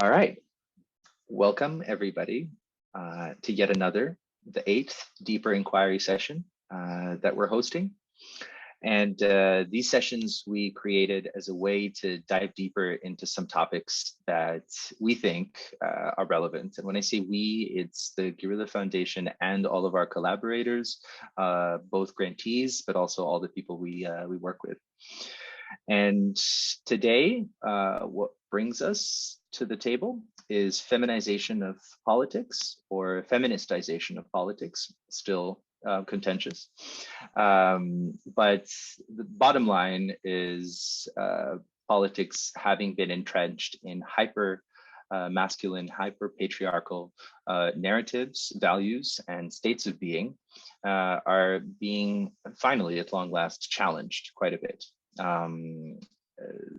All right, welcome everybody to yet another, the 8th Deeper Inquiry session that we're hosting. And these sessions we created as a way to dive deeper into some topics that we think are relevant. And when I say we, it's the Guerrilla Foundation and all of our collaborators, both grantees, but also all the people we work with. And today, what brings us to the table is feminization of politics, or feministization of politics, still contentious. But the bottom line is politics having been entrenched in hyper masculine, hyper patriarchal narratives, values, and states of being are being finally at long last challenged quite a bit.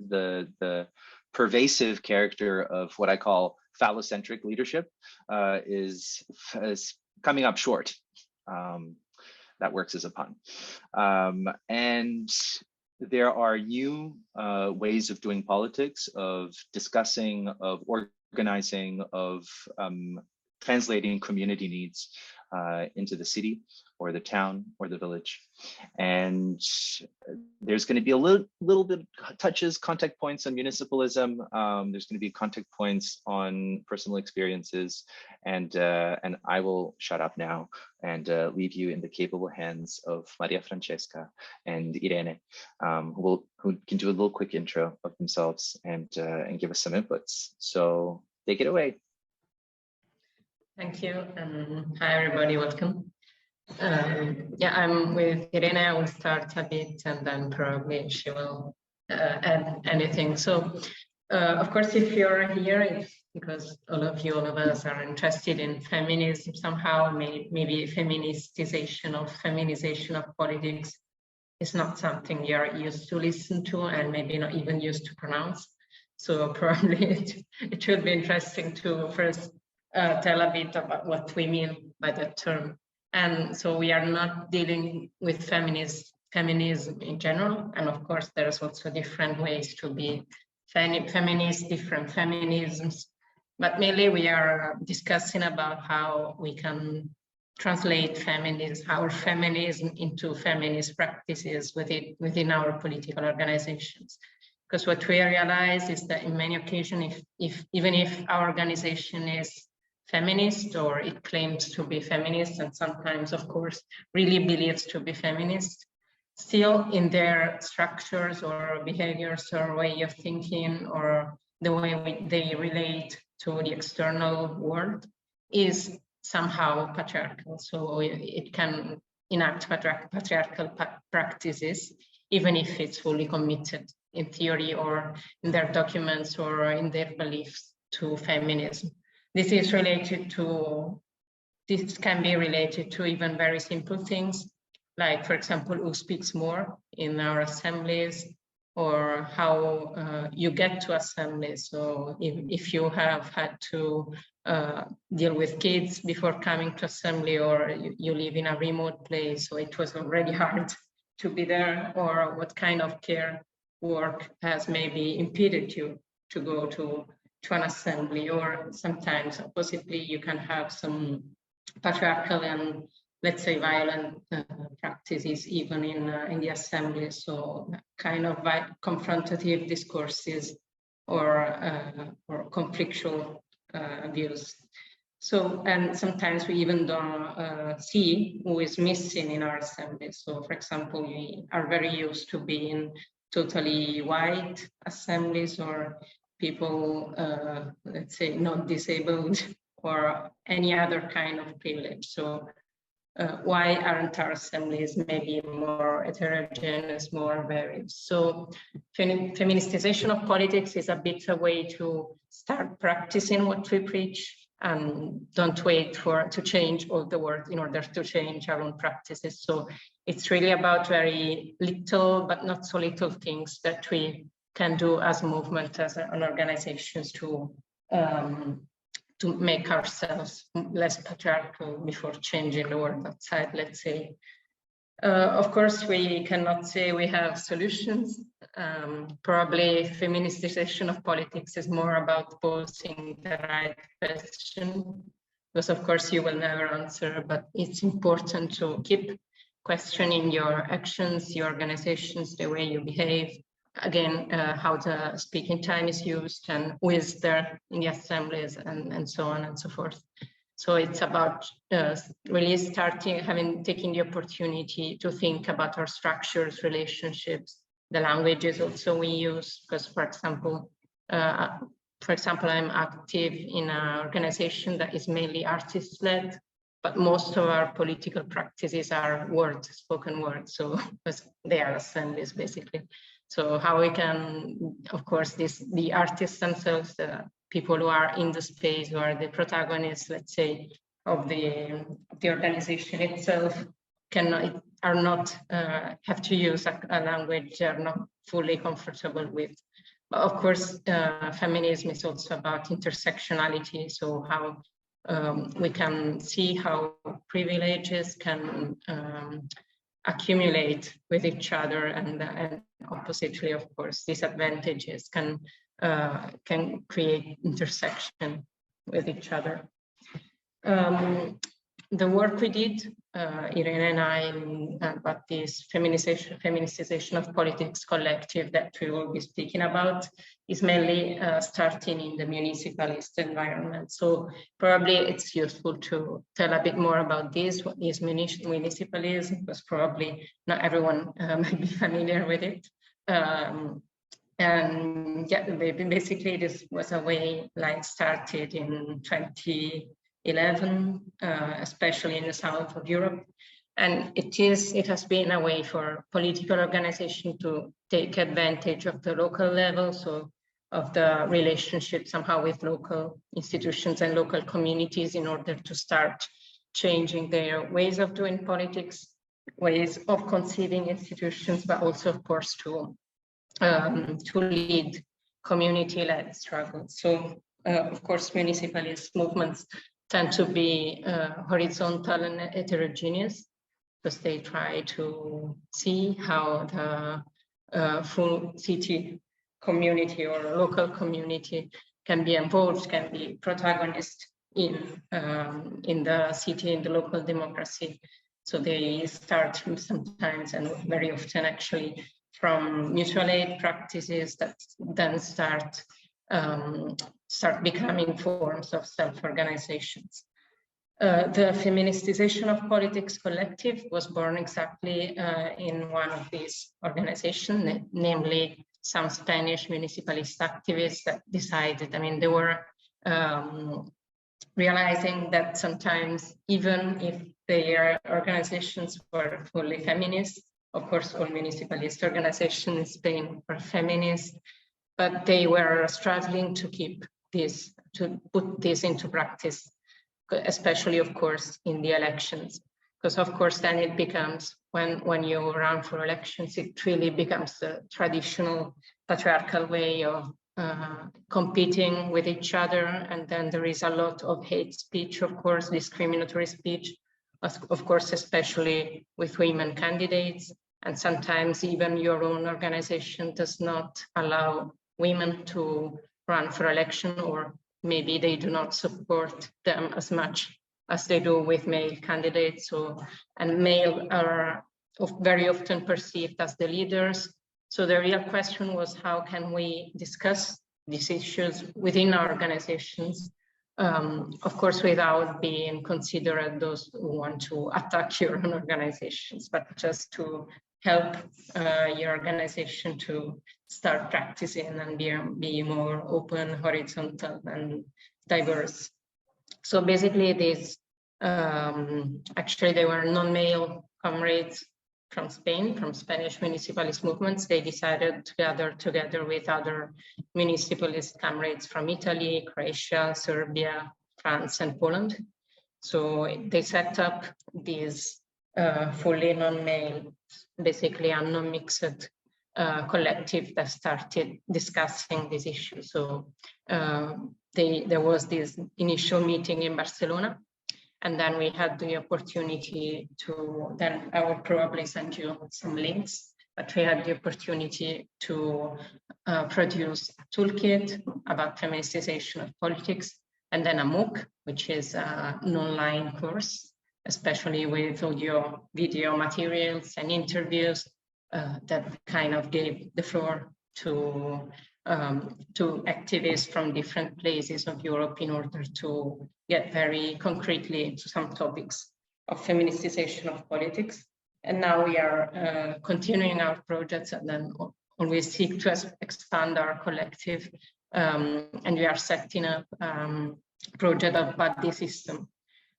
The pervasive character of what I call phallocentric leadership is coming up short. That works as a pun. And there are new ways of doing politics, of discussing, of organizing, of translating community needs into the city or the town or the village. And there's going to be a little bit touches, contact points on municipalism. There's going to be contact points on personal experiences, and I will shut up now and leave you in the capable hands of Maria Francesca and Irene, who can do a little quick intro of themselves and give us some inputs. So take it away. Thank you. Hi, everybody. Welcome. Yeah, I'm with Irene. I will start a bit and then probably she will add anything. So, of course, if you're here, it's because all of us are interested in feminism somehow, maybe feministisation of politics is not something you're used to listen to and maybe not even used to pronounce. So probably it should be interesting to first tell a bit about what we mean by that term. And so we are not dealing with feminism in general. And of course, there's also different ways to be feminist, different feminisms. But mainly we are discussing about how we can translate our feminism into feminist practices within our political organizations. Because what we realize is that in many occasions, even if our organization is feminist, or it claims to be feminist, and sometimes, of course, really believes to be feminist, still in their structures or behaviors or way of thinking or the way they relate to the external world is somehow patriarchal. So it can enact patriarchal practices, even if it's fully committed in theory or in their documents or in their beliefs to feminism. This can be related to even very simple things, like, for example, who speaks more in our assemblies, or how you get to assemblies. So if you have had to deal with kids before coming to assembly, or you live in a remote place, so it was already hard to be there, or what kind of care work has maybe impeded you to go to an assembly, or sometimes oppositely you can have some patriarchal and, let's say, violent practices even in the assembly. So kind of confrontative discourses or conflictual views. So, and sometimes we even don't see who is missing in our assemblies. So, for example, we are very used to being totally white assemblies, or people, let's say, not disabled or any other kind of privilege. So why aren't our assemblies maybe more heterogeneous, more varied? So feministization of politics is a bit a way to start practicing what we preach, and don't wait to change all the world in order to change our own practices. So it's really about very little, but not so little things that we can do as a movement, as an organizations to make ourselves less patriarchal before changing the world outside, let's say. Of course, we cannot say we have solutions. Probably feministisation of politics is more about posing the right question, because of course you will never answer, but it's important to keep questioning your actions, your organizations, the way you behave, again, how the speaking time is used and who is there in the assemblies and so on and so forth. So it's about really taking the opportunity to think about our structures, relationships, the languages also we use, because for example, I'm active in an organization that is mainly artist-led, but most of our political practices are spoken words, so they are assemblies basically. So how we can, of course, the artists themselves, the people who are in the space, who are the protagonists, let's say, of the organization itself, have to use a language they are not fully comfortable with. But of course, feminism is also about intersectionality, so how we can see how privileges can accumulate with each other, and oppositely, of course, disadvantages can create intersection with each other. The work we did, Irene and I, about this feministisation of politics collective that we will be speaking about, is mainly starting in the municipalist environment. So probably it's useful to tell a bit more about this, what is municipalism, because probably not everyone might be familiar with it. And yeah, basically this was a way like started in 2011, especially in the south of Europe. And it has been a way for political organization to take advantage of the local level, so of the relationship somehow with local institutions and local communities in order to start changing their ways of doing politics, ways of conceiving institutions, but also, of course, to lead community-led struggles. So, of course, municipalist movements tend to be horizontal and heterogeneous, because they try to see how the full city community or local community can be involved, can be protagonist in the city, in the local democracy. So they start sometimes, and very often actually, from mutual aid practices that then start becoming forms of self-organizations. The Feministisation of Politics collective was born exactly in one of these organizations, namely some Spanish municipalist activists that decided, they were realizing that sometimes, even if their organizations were fully feminist, of course, all municipalist organizations in Spain were feminist, but they were struggling to put this into practice, especially, of course, in the elections. Because, of course, then it becomes, when you run for elections, it really becomes the traditional patriarchal way of competing with each other. And then there is a lot of hate speech, of course, discriminatory speech, of course, especially with women candidates. And sometimes even your own organization does not allow women to run for election, or maybe they do not support them as much as they do with male candidates. And male are very often perceived as the leaders. So the real question was, how can we discuss these issues within our organizations? Of course, without being considered those who want to attack your own organizations, but just to help your organization to start practicing and be more open, horizontal, and diverse. So basically, these actually they were non-male comrades from Spain, from Spanish municipalist movements. They decided to gather together with other municipalist comrades from Italy, Croatia, Serbia, France, and Poland. So they set up these fully non-male, basically a non-mixed collective that started discussing this issue. So there was this initial meeting in Barcelona, And then we had the opportunity to, then I will probably send you some links, but we had the opportunity to produce a toolkit about feministisation of politics, and then a MOOC, which is an online course, especially with audio, video materials and interviews that kind of gave the floor to activists from different places of Europe in order to get very concretely into some topics of feministisation of politics. And now we are continuing our projects and then always seek to expand our collective. And we are setting up a project of buddy system.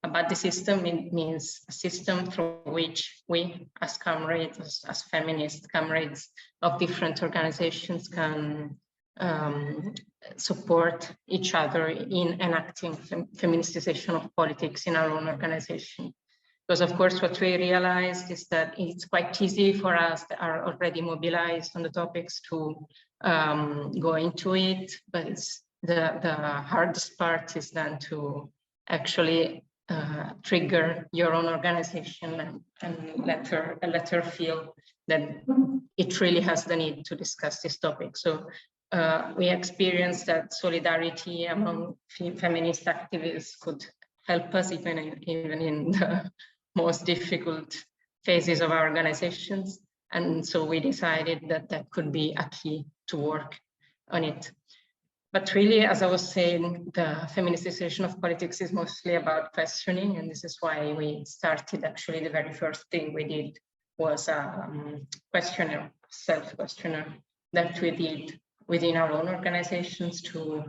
A buddy system means a system through which we, as comrades, as feminist comrades of different organizations, can support each other in enacting feministisation of politics in our own organization. Because of course, what we realized is that it's quite easy for us that are already mobilized on the topics to go into it, but it's the hardest part is then to actually trigger your own organization and let her feel that it really has the need to discuss this topic. So we experienced that solidarity among feminist activists could help us even in the most difficult phases of our organizations. And so we decided that that could be a key to work on it. But really, as I was saying, the feministisation of politics is mostly about questioning. And this is why we started, actually, the very first thing we did was a questionnaire, self-questionnaire that we did within our own organizations to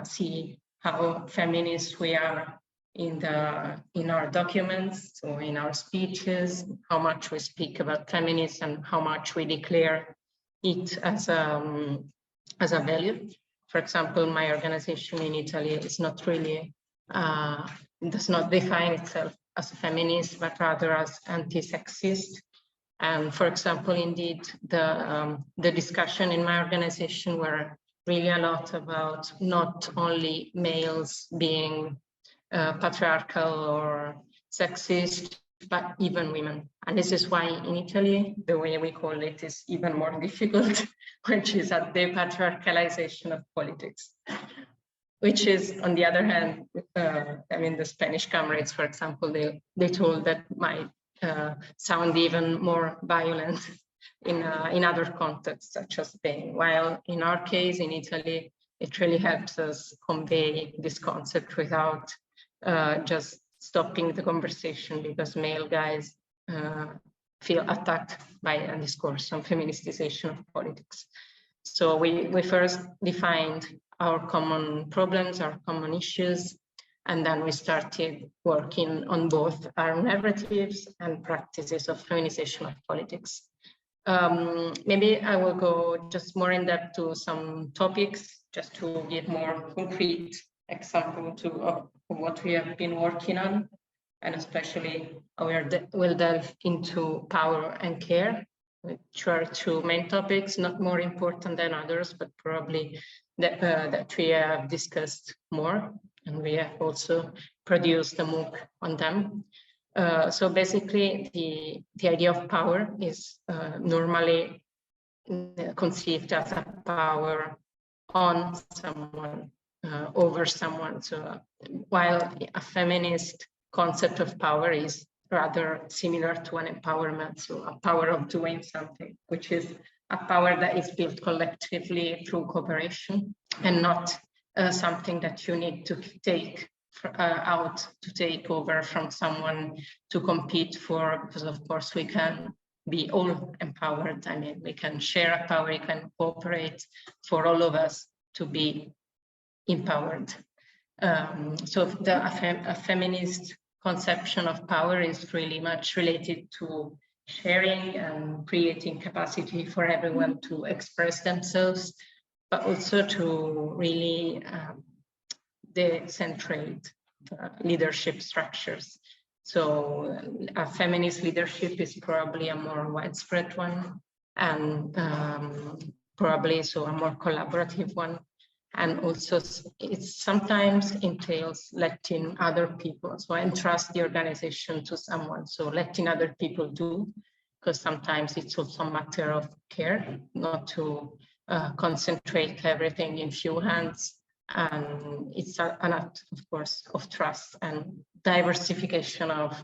see how feminist we are in our documents, so in our speeches, how much we speak about feminism and how much we declare it as a value. For example, my organization in Italy is not really, does not define itself as a feminist, but rather as anti-sexist. And for example, indeed, the discussion in my organization were really a lot about not only males being patriarchal or sexist, but even women. And this is why in Italy, the way we call it is even more difficult, which is a depatriarchalization of politics, which is, on the other hand, I mean, the Spanish comrades, for example, they told that might sound even more violent in other contexts, such as Spain. While in our case, in Italy, it really helps us convey this concept without just stopping the conversation, because male guys feel attacked by a discourse on feministisation of politics. So we first defined our common problems, our common issues, and then we started working on both our narratives and practices of feminization of politics. Maybe I will go just more in depth to some topics, just to give more concrete example of what we have been working on, and especially we'll delve into power and care, which are two main topics, not more important than others, but probably that we have discussed more, and we have also produced a MOOC on them. So basically, the idea of power is normally conceived as a power on someone, over someone. So while a feminist concept of power is rather similar to an empowerment, so a power of doing something, which is a power that is built collectively through cooperation and not something that you need to take out to take over from someone to compete for, because of course we can be all empowered. I mean, we can share a power, we can cooperate for all of us to be empowered. So a feminist conception of power is really much related to sharing and creating capacity for everyone to express themselves, but also to really decentrate leadership structures. So a feminist leadership is probably a more widespread one, and probably so a more collaborative one. And also it sometimes entails letting other people, so entrust the organization to someone. So letting other people do, because sometimes it's also a matter of care, not to concentrate everything in few hands. And it's an act, of course, of trust and diversification of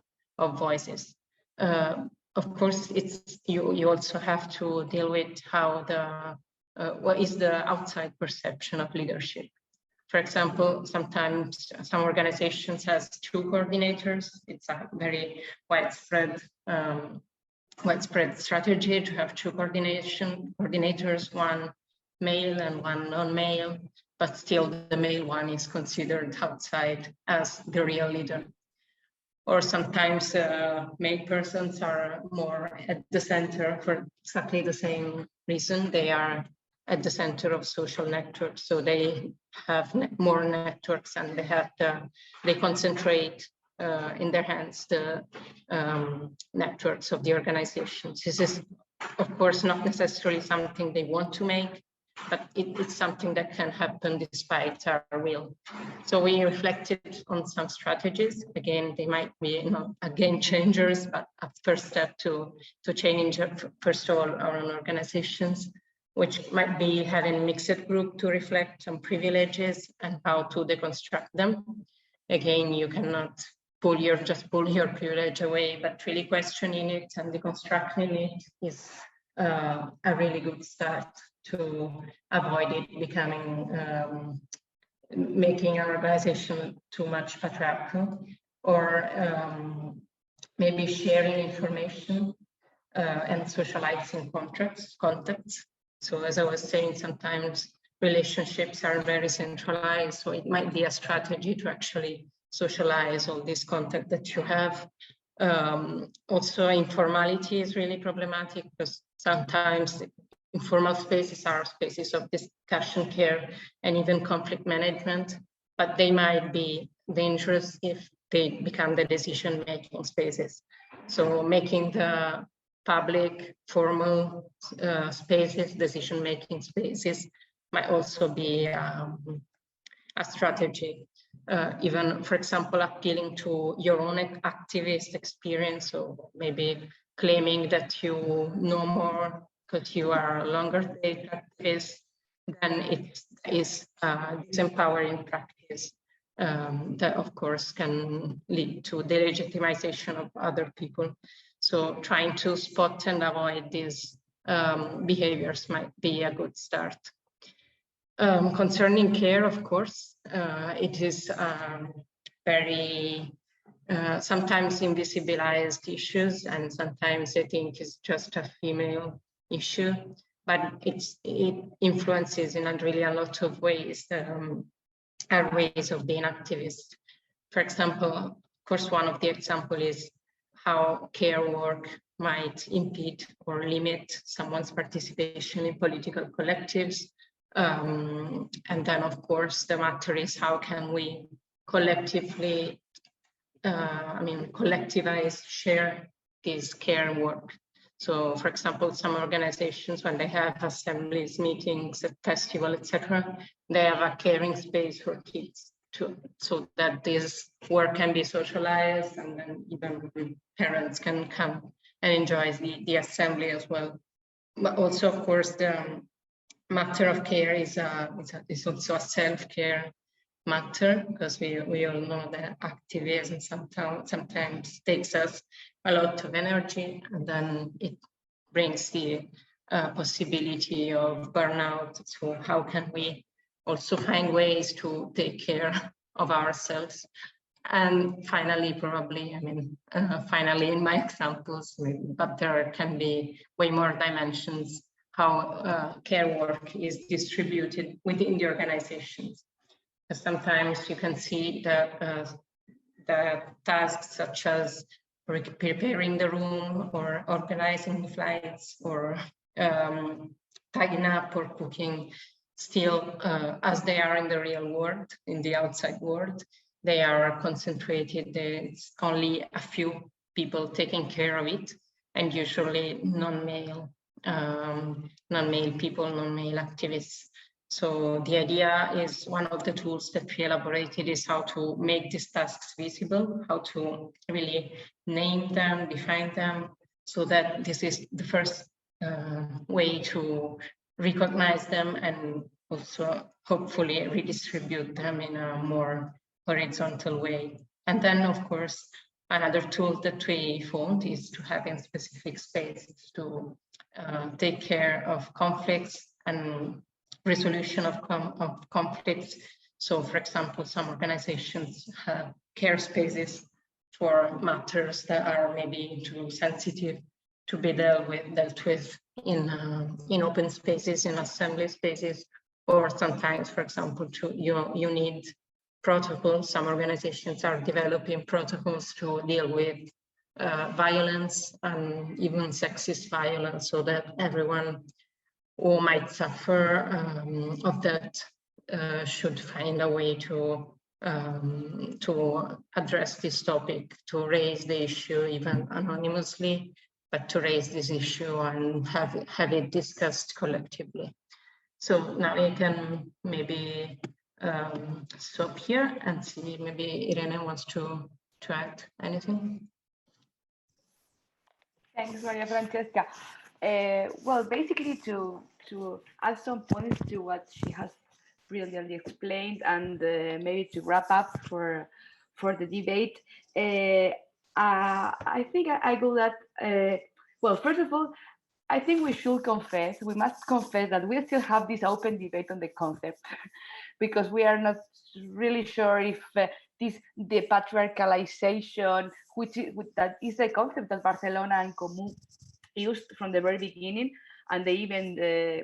voices. Of course, it's you also have to deal with how what is the outside perception of leadership. For example, sometimes some organizations has 2 coordinators. It's a very widespread strategy to have 2 coordinators, one male and one non-male, but still the male one is considered outside as the real leader. Or sometimes male persons are more at the center for exactly the same reason. They are at the center of social networks, so they have more networks, and they concentrate in their hands the networks of the organizations. This is, of course, not necessarily something they want to make, but it's something that can happen despite our will. So we reflected on some strategies. Again, they might be not game changers, but a first step to change, first of all, our own organizations, which might be having a mixed group to reflect on privileges and how to deconstruct them. Again, you cannot just pull your privilege away, but really questioning it and deconstructing it is a really good start to avoid it becoming, making our organization too much patriarchal, or maybe sharing information and socializing contacts. So as I was saying, sometimes relationships are very centralized, so it might be a strategy to actually socialize all this contact that you have. Also, informality is really problematic, because sometimes informal spaces are spaces of discussion, care, and even conflict management, but they might be dangerous if they become the decision-making spaces. So making the public, formal spaces, decision-making spaces might also be a strategy. Even, for example, appealing to your own activist experience, or maybe claiming that you know more because you are a longer stage activist, then it is disempowering practice that, of course, can lead to delegitimization of other people. So trying to spot and avoid these behaviors might be a good start. Concerning care, of course, it is very sometimes invisibilized issues, and sometimes I think it's just a female issue, but it influences in really a lot of ways our ways of being activist. For example, of course, one of the examples is how care work might impede or limit someone's participation in political collectives. And then, of course, the matter is how can we collectively, collectivize, share this care work. So, for example, some organizations, when they have assemblies, meetings, festivals, etc., they have a caring space for kids so that this work can be socialized, and then even parents can come and enjoy the assembly as well. But also, of course, the matter of care is also a self-care matter, because we all know that activism sometimes takes us a lot of energy, and then it brings the possibility of burnout. So how can we also find ways to take care of ourselves? And finally, probably, finally in my examples, but there can be way more dimensions, how care work is distributed within the organizations. Sometimes you can see the tasks such as preparing the room, or organizing flights, or tidying up, or cooking. Still, as they are in the real world, in the outside world, they are concentrated. It's only a few people taking care of it, and usually non-male people, non-male activists. So the idea is, one of the tools that we elaborated is how to make these tasks visible, how to really name them, define them, so that this is the first way to recognize them and also hopefully redistribute them in a more horizontal way. And then, of course, another tool that we found is to have in specific spaces to take care of conflicts and resolution of conflicts. So, for example, some organizations have care spaces for matters that are maybe too sensitive to be dealt with in open spaces, in assembly spaces, or sometimes, for example, you need protocols. Some organizations are developing protocols to deal with violence and even sexist violence, so that everyone who might suffer of that should find a way to address this topic, to raise the issue even anonymously, but to raise this issue and have it discussed collectively. So now you can maybe stop here and see maybe Irene wants to add anything. Thanks, Maria Francesca. Well, basically to add some points to what she has brilliantly explained, and maybe to wrap up for the debate, I think I go that, well, first of all, I think we must confess that we still have this open debate on the concept because we are not really sure if the patriarchalization, that is a concept that Barcelona and Comú used from the very beginning, and they even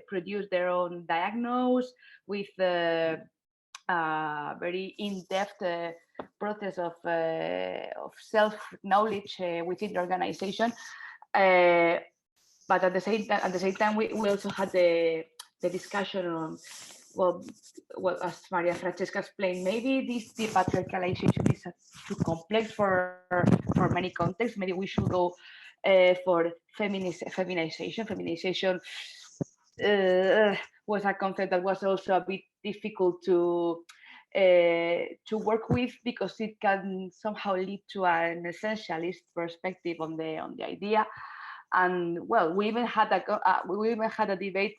produced their own diagnose with very in-depth process of self-knowledge within the organization. But at the same time, we also had the discussion on, well, as Maria Francesca explained, maybe this depatriarchalization is too complex for many contexts. Maybe we should go for feminization. Feminization was a concept that was also a bit difficult to work with because it can somehow lead to an essentialist perspective on the idea. And well, we even had a debate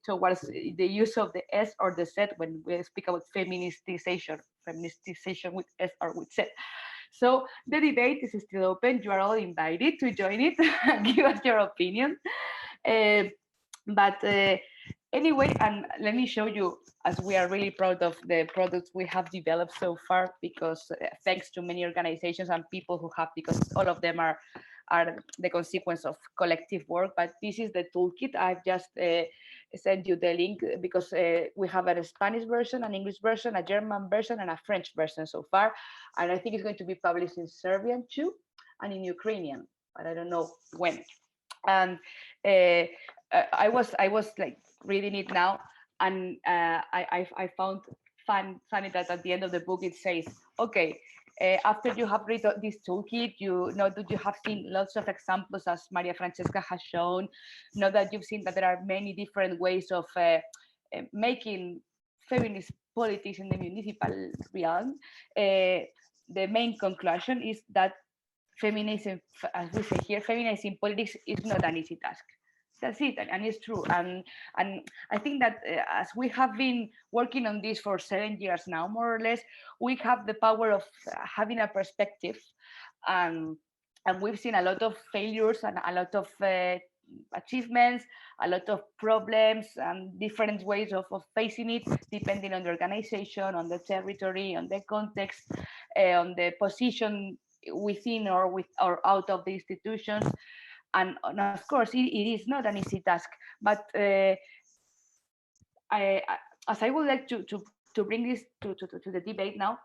towards the use of the S or the Z when we speak about feministisation with S or with Z. So the debate is still open. You are all invited to join it and give us your opinion. But anyway, and let me show you, as we are really proud of the products we have developed so far, because thanks to many organizations and people who have, because all of them are the consequence of collective work. But this is the toolkit. I've just sent you the link because we have a Spanish version, an English version, a German version, and a French version so far. And I think it's going to be published in Serbian too, and in Ukrainian, but I don't know when. And I was like reading it now, and I found funny that at the end of the book it says, okay, after you have read this toolkit, you know that you have seen lots of examples, as Maria Francesca has shown. Know that you've seen that there are many different ways of making feminist politics in the municipal realm. The main conclusion is that feminism, as we say here, feminizing politics is not an easy task. That's it, and it's true. And I think that as we have been working on this for 7 years now, more or less, we have the power of having a perspective, and we've seen a lot of failures and a lot of achievements, a lot of problems, and different ways of facing it, depending on the organization, on the territory, on the context, on the position within or out of the institutions. And of course, it is not an easy task, but as I would like to bring this to the debate now,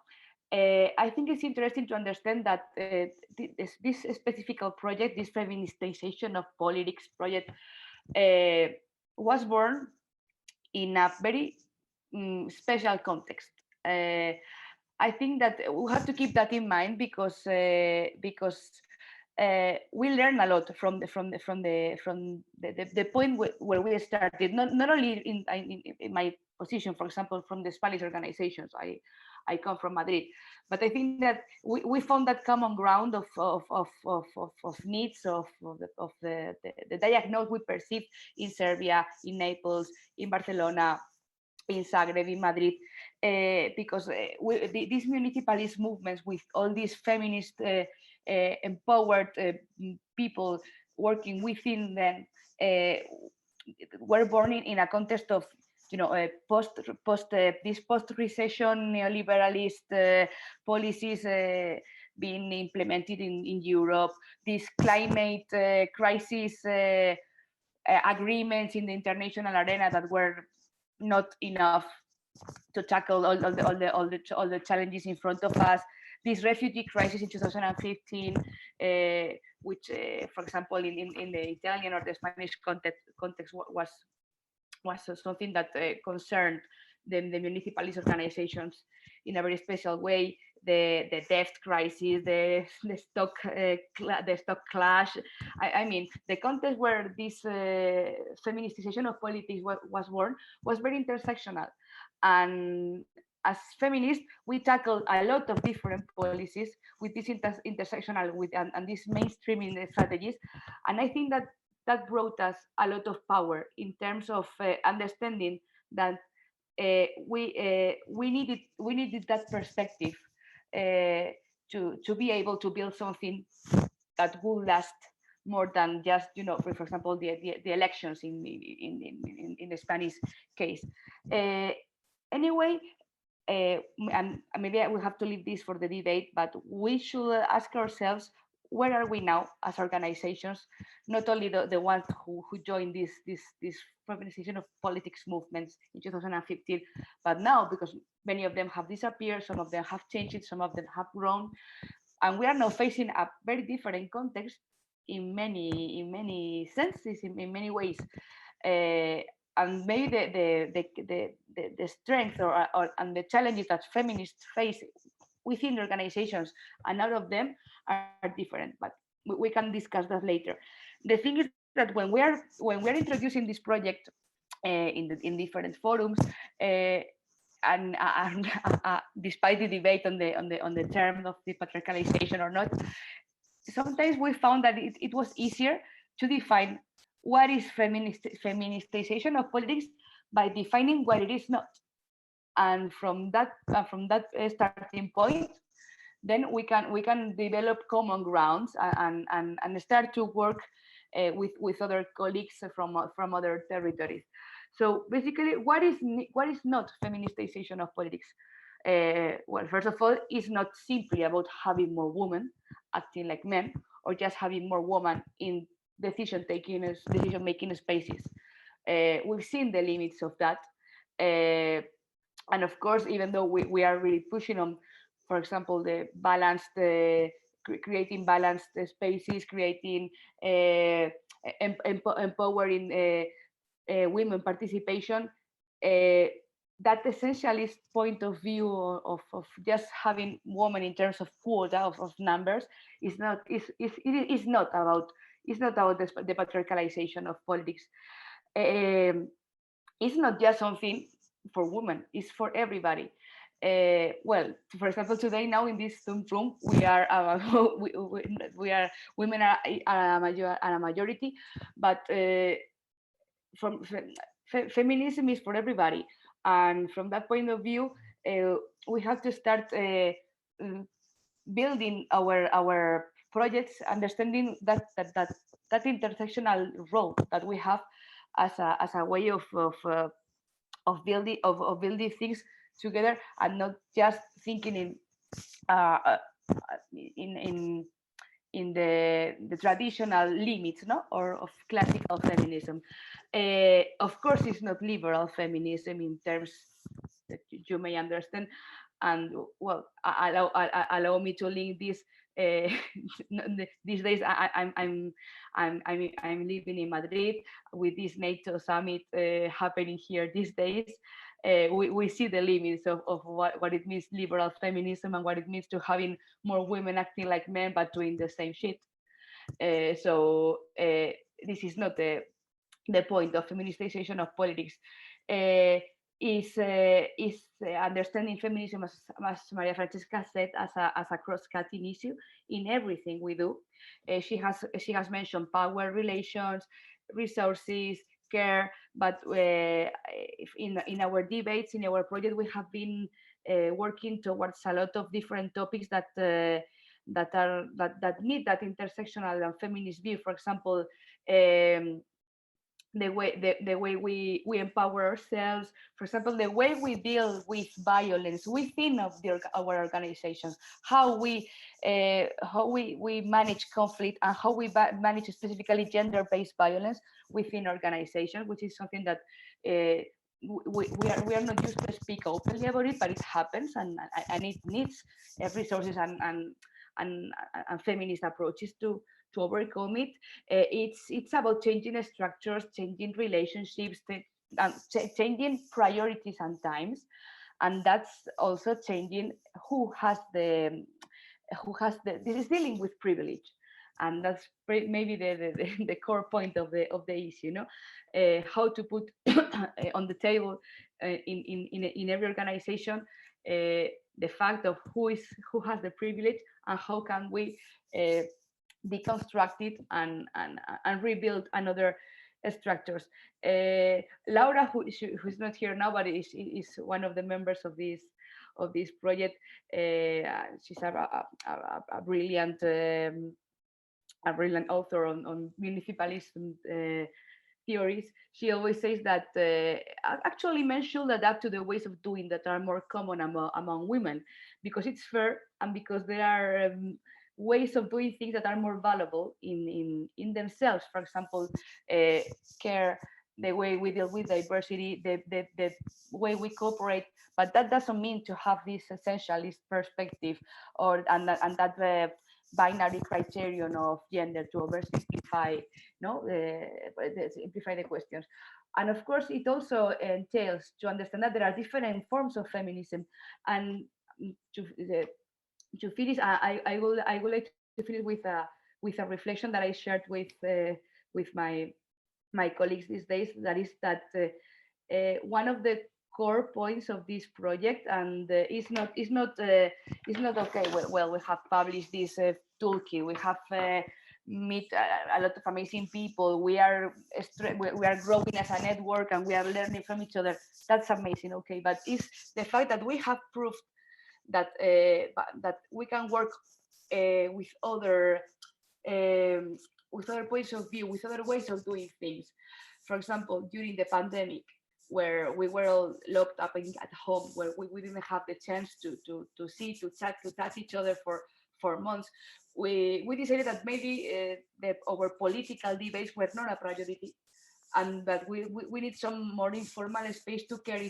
I think it's interesting to understand that this specific project, this feministization of politics project, was born in a very special context. I think that we have to keep that in mind because we learn a lot from the point where we started. Not only in my position, for example, from the Spanish organizations. I come from Madrid, but I think that we found that common ground of needs of the diagnosis we perceived in Serbia, in Naples, in Barcelona, in Zagreb, in Madrid, because these municipalist movements with all these feminist empowered people working within them were born in a context of this post-recession neoliberalist policies being implemented in Europe, this climate crisis agreements in the international arena that were not enough to tackle all the challenges in front of us. This refugee crisis in 2015, which, for example, in the Italian or the Spanish context was something that concerned the municipalist organizations in a very special way. The debt crisis, the stock clash. I mean, the context where this feministisation of politics was born was very intersectional, and as feminists, we tackle a lot of different policies with this intersectional and these mainstreaming strategies, and I think that brought us a lot of power in terms of understanding that we needed that perspective to be able to build something that will last more than just, for example, the elections in the Spanish case. Anyway, and maybe I will have to leave this for the debate, but we should ask ourselves, where are we now as organizations? Not only the ones who joined this feministization of politics movements in 2015, but now, because many of them have disappeared, some of them have changed, some of them have grown, and we are now facing a very different context in many senses, in many ways. And maybe the strength and the challenges that feminists face within the organizations and out of them are different, but we can discuss that later. The thing is that when we are introducing this project in different forums, and despite the debate on the term of the patriarchalization or not, sometimes we found that it was easier to define what is feministization of politics by defining what it is not. And from that starting point, then we can develop common grounds and start to work with other colleagues from other territories. So basically, what is not feministization of politics? Well, first of all, it's not simply about having more women acting like men or just having more women in decision-making spaces. We've seen the limits of that. And of course, even though we are really pushing on, for example, the balanced, creating balanced spaces, creating empowering women participation, that essentialist point of view of just having women in terms of quota of numbers is not about the patriarchalization of politics. It's not just something for women, it's for everybody. Well, for example, today now in this Zoom room, we are women are a majority, but feminism is for everybody, and from that point of view, we have to start building our projects, understanding that intersectional role that we have as a way of building things together, and not just thinking in the traditional limits, no, or of classical feminism. Of course, it's not liberal feminism in terms that you may understand. And well, allow me to link this. These days, I'm living in Madrid with this NATO summit happening here these days. We see the limits of what it means liberal feminism and what it means to having more women acting like men but doing the same shit. This is not the point of feministisation of politics. Is understanding feminism, as Maria Francesca said, as a cross-cutting issue in everything we do. She has mentioned power relations, resources, care, but in our debates, in our project, we have been working towards a lot of different topics that need that intersectional and feminist view. For example, the way we empower ourselves. For example, the way we deal with violence within our organizations, how we manage conflict, and how we manage specifically gender-based violence within organizations, which is something that we are not used to speak openly about it, but it happens, and it needs resources and feminist approaches to overcome it. It's about changing structures, changing relationships, changing priorities and times, and that's also changing who has this is dealing with privilege, and that's maybe the core point of the issue. How to put on the table in every organization the fact of who has the privilege, and how can we deconstruct it and rebuild another structures. Laura, who's not here now, but is one of the members of this project. She's a brilliant author on municipalist theories. She always says that actually men should adapt to the ways of doing that are more common among women, because it's fair, and because there are ways of doing things that are more valuable in themselves. For example, care, the way we deal with diversity, the way we cooperate. But that doesn't mean to have this essentialist perspective or that binary criterion of gender to oversimplify, simplify the questions. And of course, it also entails to understand that there are different forms of feminism. And to finish, I would like to finish with a reflection that I shared with my colleagues these days. That is that one of the core points of this project, and it's not okay. Well, we have published this toolkit. We have meet a lot of amazing people. We are growing as a network, and we are learning from each other. That's amazing. Okay, but it's the fact that we have proved that we can work with other points of view, with other ways of doing things. For example, during the pandemic, where we were all locked up at home, where we didn't have the chance to see, to chat, to touch each other for months, we decided that maybe our political debates were not a priority, and that we need some more informal space to care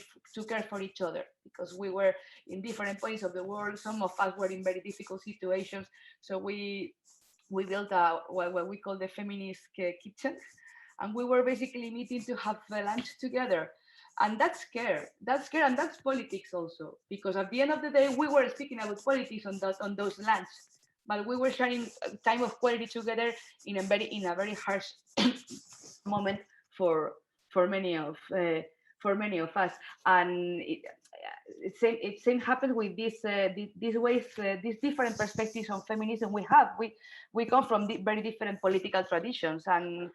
for each other, because we were in different points of the world. Some of us were in very difficult situations, so we built what we call the feminist kitchen, and we were basically meeting to have lunch together. And that's care, and that's politics also, because at the end of the day, we were speaking about politics on those lunch, but we were sharing time of quality together in a very harsh moment for many of us. And it same happens with these ways, these different perspectives on feminism. We come from very different political traditions, and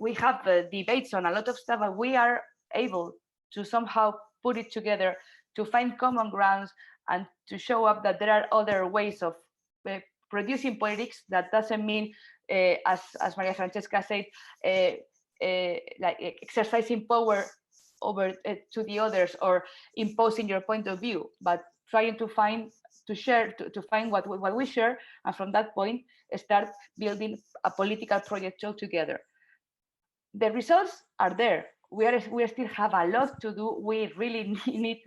we have debates on a lot of stuff, but we are able to somehow put it together, to find common grounds, and to show up that there are other ways of producing politics. That doesn't mean, as Maria Francesca said, like exercising power over to the others or imposing your point of view, but trying to find what we share, and from that point start building a political project all together. The results are there. We still have a lot to do. We really need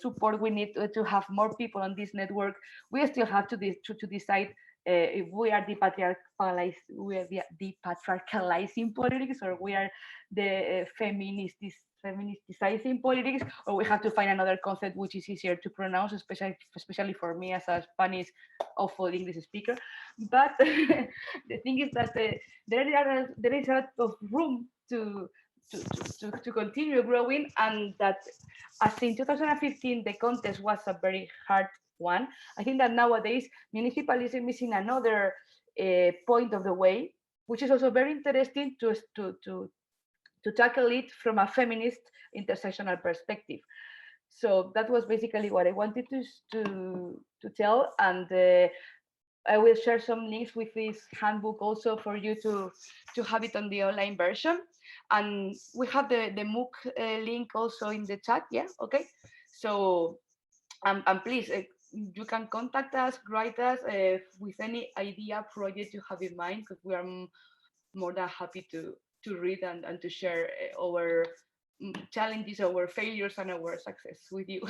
support. We need to have more people on this network. We still have to decide if we are depatriarchalizing politics, or we are the feministisation politics, or we have to find another concept which is easier to pronounce, especially for me as a Spanish awful English speaker. But the thing is that there is a lot of room to continue growing, and that as in 2015 the contest was a very hard one. I think that nowadays municipalism is in another point of the way, which is also very interesting to tackle it from a feminist intersectional perspective. So that was basically what I wanted to tell, and I will share some links with this handbook also for you to have it on the online version. And we have the MOOC link also in the chat. Yeah, okay. So, and please, you can contact us, write us with any idea, project you have in mind, because we are more than happy to read and to share our challenges, our failures, and our success with you.